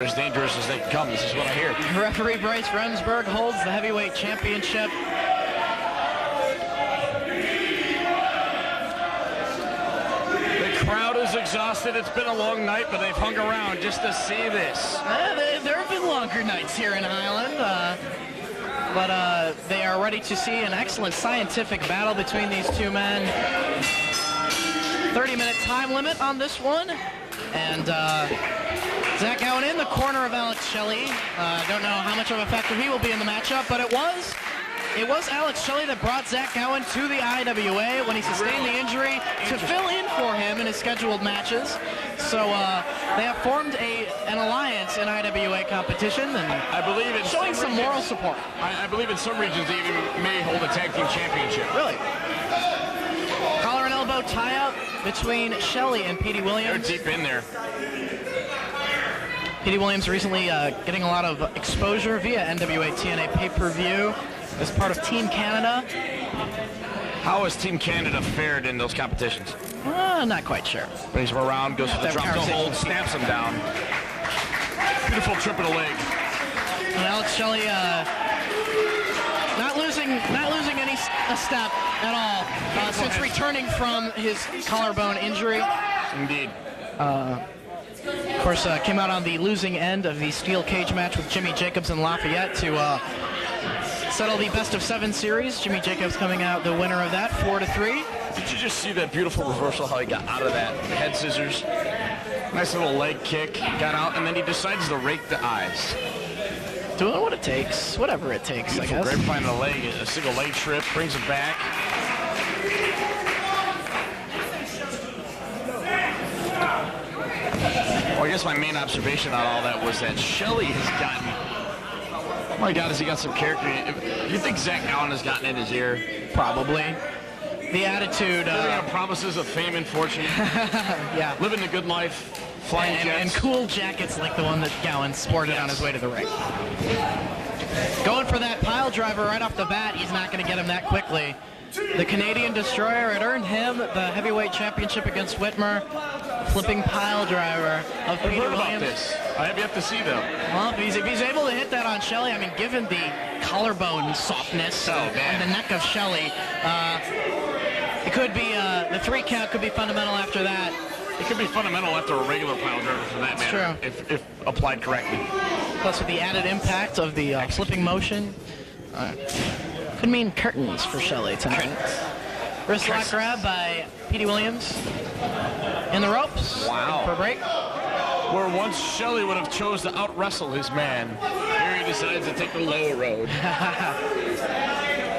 As dangerous as they can come. This is what I hear. Referee Bryce Remsburg holds the heavyweight championship. The crowd is exhausted. It's been a long night, but they've hung around just to see this. There have been longer nights here in Highland, but they are ready to see an excellent scientific battle between these two men. 30-minute time limit on this one, and Zach Gowen in the corner of Alex Shelley. Don't know how much of a factor he will be in the matchup, but it was Alex Shelley that brought Zach Gowen to the IWA when he sustained the injury to fill in for him in his scheduled matches. So they have formed an alliance in IWA competition, and I believe it's showing some moral support. I believe in some regions they even may hold a tag team championship. Really? Collar and elbow tie-up between Shelley and Petey Williams. They're deep in there. Petey Williams recently getting a lot of exposure via NWA TNA pay-per-view as part of Team Canada. How has Team Canada fared in those competitions? Not quite sure. Brings him around, goes for the drop to hold, snaps him down. Beautiful trip of the leg. And Alex Shelley not losing a step at all since returning from his collarbone injury. Indeed. Of course, came out on the losing end of the steel cage match with Jimmy Jacobs and Lafayette to settle the best-of-7 series. Jimmy Jacobs coming out the winner of that, 4-3. Did you just see that beautiful reversal, how he got out of that? Head scissors, nice little leg kick, got out, and then he decides to rake the eyes. Doing what it takes, whatever it takes, Beautiful I guess. grapevine of the leg, a single leg trip, brings it back. Well, I guess my main observation on all that was that Shelley has gotten, oh my God, has he got some character? You think Zach Gowen has gotten in his ear? Probably. The attitude. Living on promises of fame and fortune. Yeah. Living the good life. Flying jets. And cool jackets like the one that Gowen sported on his way to the ring. Going for that pile driver right off the bat. He's not going to get him that quickly. The Canadian Destroyer, it earned him the heavyweight championship against Whitmer. Flipping pile driver of Petey Williams. About this. I have yet to see them. Well, if he's able to hit that on Shelley, I mean, given the collarbone softness on the neck of Shelley, it could be, the 3 count could be fundamental after that. It could be fundamental after a regular pile driver for that matter, if applied correctly. Plus with the added impact of the flipping motion. Could mean curtains for Shelley tonight. Wrist lock grab by Petey Williams. In the ropes. Wow. For a break. Where once Shelley would have chose to out-wrestle his man, here he decides to take the low road.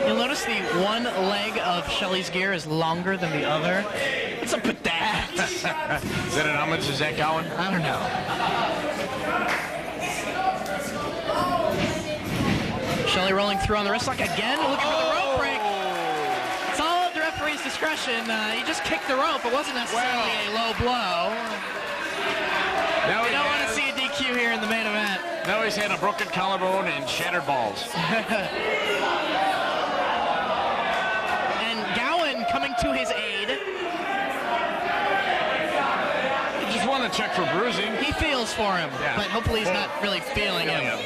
You'll notice the one leg of Shelley's gear is longer than the other. What's up with that? Is that an homage to Zach Gowen? I don't know. Shelley rolling through on the wrist lock again, looking for the rope break. It's all at the referee's discretion. He just kicked the rope. It wasn't necessarily a low blow. Now we don't want to see a DQ here in the main event. Now he's had a broken collarbone and shattered balls. And Gowen coming to his aid. He just want to check for bruising. He feels for him, but hopefully he's not really feeling him.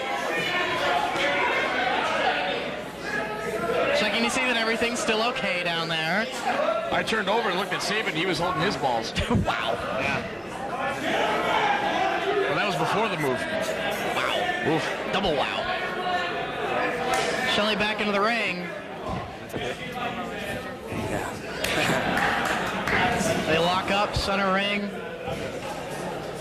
Checking to see that everything's still okay down there. I turned over and looked at Saban. He was holding his balls. Wow. Yeah. Well, that was before the move. Wow. Oof. Double wow. Shelley back into the ring. They lock up, center ring.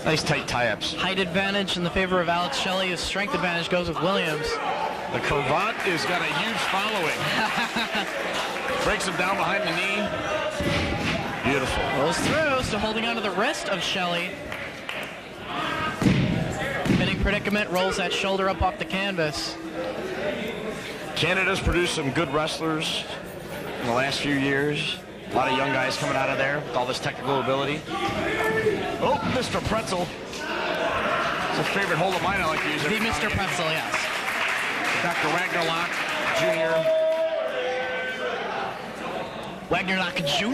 Nice tight tie-ups. Height advantage in the favor of Alex Shelley. His strength advantage goes with Williams. The cravat has got a huge following. Breaks him down behind the knee. Beautiful. Rolls through, still holding onto the wrist of Shelley. Spinning predicament, rolls that shoulder up off the canvas. Canada's produced some good wrestlers in the last few years. A lot of young guys coming out of there with all this technical ability. Oh, Mr. Pretzel. It's a favorite hold of mine I like to use. The Mr. Pretzel, yes. Dr. Wagnerlock Jr. Wagnerlock Jr.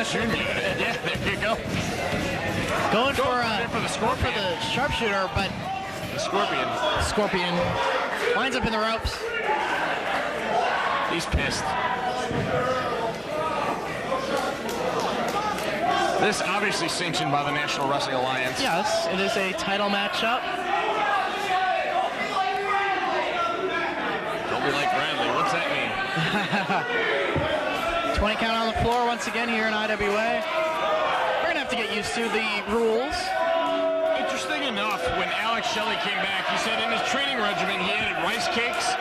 Jr. Yeah, there you go. Going for the the sharpshooter, but Scorpion winds up in the ropes. He's pissed. This obviously sanctioned by the National Wrestling Alliance. Yes, it is a title matchup. Don't be like Bradley. What's that mean? 20 count on the floor once again here in IWA. We're going to have to get used to the rules. Interesting enough, when Alex Shelley came back, he said in his training regimen he added rice cakes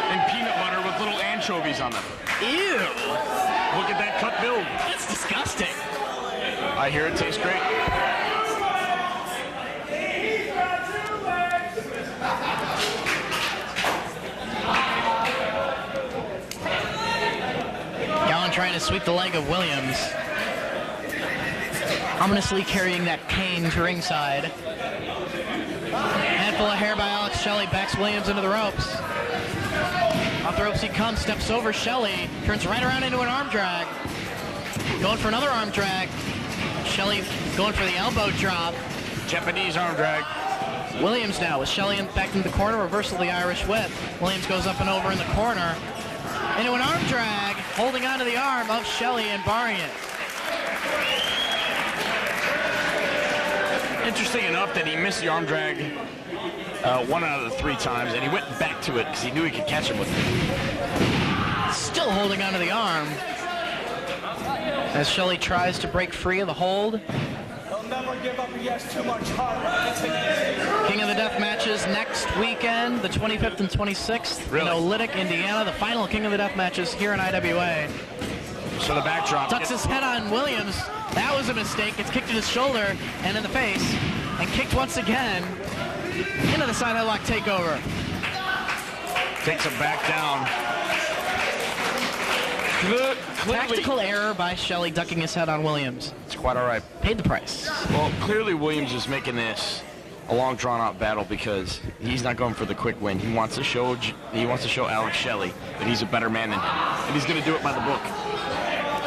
and peanut butter with little anchovies on them. Ew. Look at that cut build. That's disgusting. I hear it tastes great. Gowan trying to sweep the leg of Williams. Ominously carrying that cane to ringside. Handful of hair by Alex Shelley backs Williams into the ropes. Off the ropes he comes, steps over Shelley, turns right around into an arm drag. Going for another arm drag. Shelley going for the elbow drop. Japanese arm drag. Williams now with Shelley back into the corner, reversal of the Irish whip. Williams goes up and over in the corner. Into an arm drag, holding onto the arm of Shelley and barring it. Interesting enough that he missed the arm drag 1 out of the 3 times, and he went back to it because he knew he could catch him with it. Still holding onto the arm. As Shelley tries to break free of the hold. He'll never give up. He has too much heart. King of the Death matches next weekend, the 25th and 26th Really? in Olytic, Indiana. The final King of the Death matches here in IWA. So the backdrop. Tucks his head on Williams. That was a mistake. It's kicked in his shoulder and in the face. And kicked once again into the side headlock takeover. Takes him back down. Tactical error by Shelley ducking his head on Williams. It's quite all right. Paid the price. Well, clearly Williams is making this a long, drawn-out battle because he's not going for the quick win. He wants to show Alex Shelley that he's a better man than him, and he's going to do it by the book.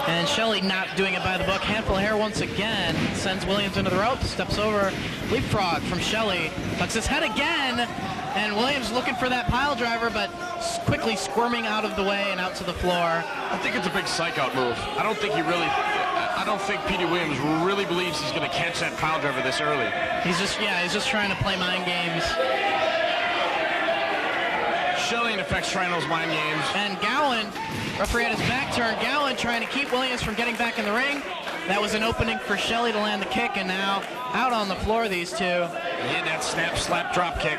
And Shelley not doing it by the book. Handful of hair once again. Sends Williams into the ropes. Steps over. Leapfrog from Shelley. Tucks his head again. And Williams looking for that pile driver, but quickly squirming out of the way and out to the floor. I think it's a big psych-out move. I don't think Petey Williams really believes he's going to catch that pile driver this early. He's just trying to play mind games. Shelley, in effect, trying those mind games. And Gowan, referee had his back turned. Gowan trying to keep Williams from getting back in the ring. That was an opening for Shelley to land the kick, and now out on the floor, these two. Hit that snap, slap, drop kick.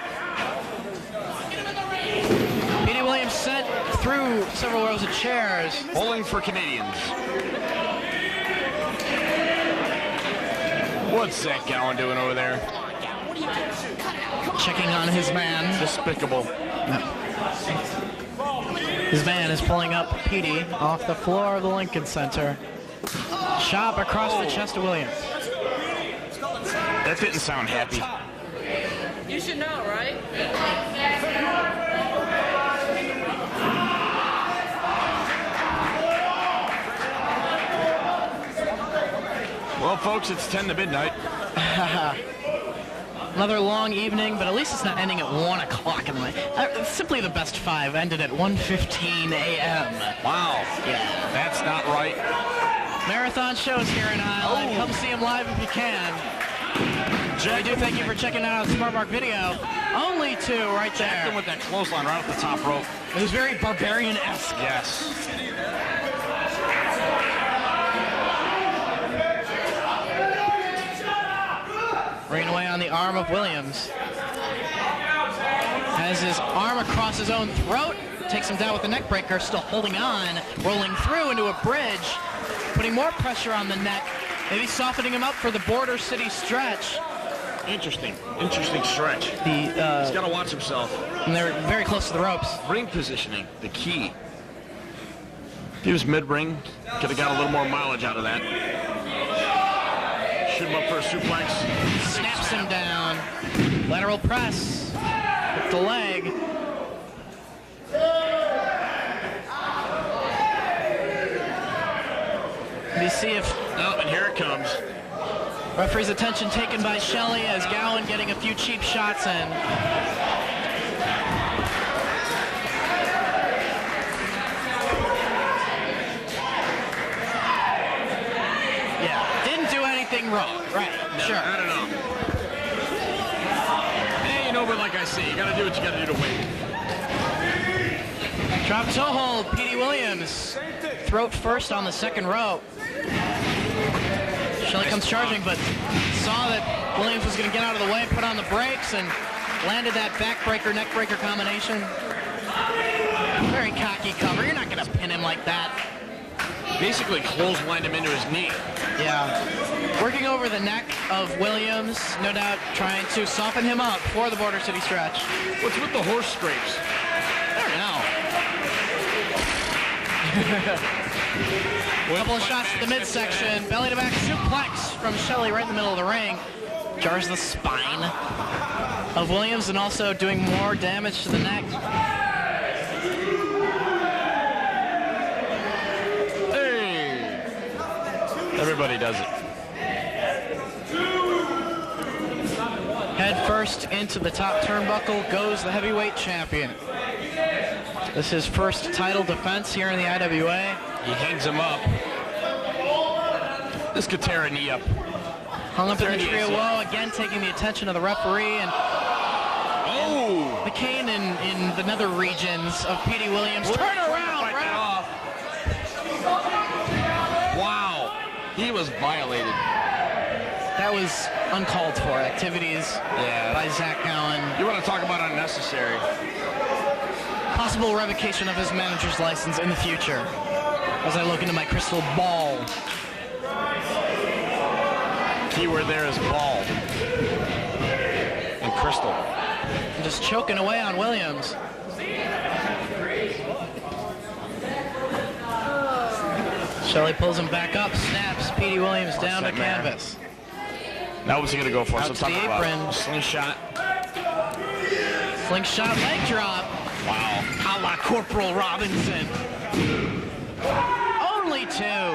Petey Williams sent through several rows of chairs. Bowling for Canadians. What's that Gowan doing over there? Checking on his man. Despicable. His man is pulling up Petey off the floor of the Lincoln Center. Chop across the chest of Williams. That didn't sound happy. You should know, right? Well, folks, it's 10 to midnight. Another long evening, but at least it's not ending at 1 o'clock in the night. Simply the best 5 ended at 1:15 a.m. Wow. Yeah. That's not right. Marathon shows here in Highland. Come see them live if you can. We do thank you for checking out Smart Mark Video. Only 2 right there. Jacked him with that clothesline right off the top rope. It was very barbarian-esque. Yes. Bringing away on the arm of Williams. Has his arm across his own throat. Takes him down with the neck breaker. Still holding on. Rolling through into a bridge. Putting more pressure on the neck. Maybe softening him up for the Border City stretch. Interesting stretch. He's got to watch himself. And they're very close to the ropes. Ring positioning, the key. If he was mid-ring, could have got a little more mileage out of that. Shoot him up for a suplex. Snaps him down. Lateral press with the leg. Let me see if... Oh, and here it comes. Referee's attention taken by Shelley as Gowan getting a few cheap shots in. Yeah, didn't do anything wrong. Right, No, sure. I don't know. Hey, you know, but like I say, you gotta do what you gotta do to win. Drop toe hold, Petey Williams. Throat first on the second rope. Shelley comes charging, but saw that Williams was going to get out of the way, put on the brakes, and landed that backbreaker, neckbreaker combination. Very cocky cover. You're not going to pin him like that. Basically clotheslined him into his knee. Yeah. Working over the neck of Williams, no doubt trying to soften him up for the Border City stretch. What's with the horse scrapes? I don't know. Couple of shots to the midsection. Belly to back suplex from Shelley right in the middle of the ring. Jars the spine of Williams and also doing more damage to the neck. Hey! Everybody does it. Head first into the top turnbuckle goes the heavyweight champion. This is his first title defense here in the IWA. He hangs him up. This could tear a knee up. Hung up in the tree of woe, again taking the attention of the referee, and Oh! the cane in the nether regions of Petey Williams. Turn around, Fight that off. Wow. He was violated. That was uncalled for activities by Zach Gowan. You want to talk about unnecessary? Possible revocation of his manager's license in the future. As I look into my crystal ball. Keyword there is ball. And crystal. And just choking away on Williams. Shelley pulls him back up, snaps Petey Williams down to canvas. Now what's he going to go for? Out So to talk the about apron. slingshot. Slingshot leg drop. Wow. A la Corporal Robinson. Only two.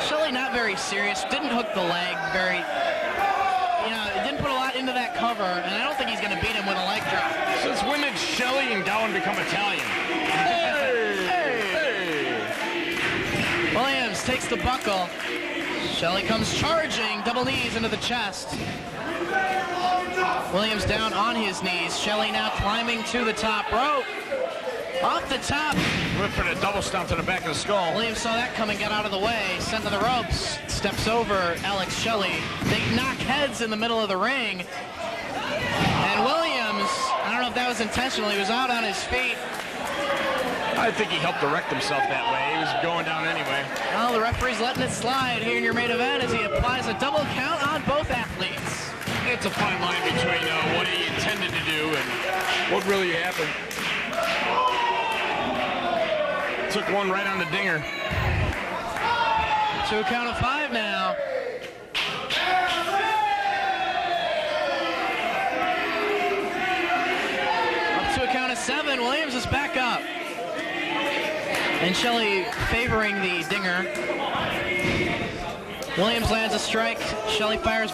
Shelley not very serious. Didn't hook the leg very, didn't put a lot into that cover, and I don't think he's going to beat him with a leg drop. Since when did Shelley and Gowan become Italian? Williams takes the buckle. Shelley comes charging, double knees into the chest. Williams down on his knees. Shelley now climbing to the top rope. Off the top. Whipping a double stomp to the back of the skull. Williams saw that coming, got out of the way, sent to the ropes, steps over Alex Shelley. They knock heads in the middle of the ring. And Williams, I don't know if that was intentional, he was out on his feet. I think he helped direct himself that way. He was going down anyway. Well, the referee's letting it slide here in your main event as he applies a double count on both athletes. It's a fine line between what he intended to do and what really happened. Took one right on the dinger. To a count of 5 now. Up to a count of 7. Williams is back up. And Shelley favoring the dinger. Williams lands a strike. Shelley fires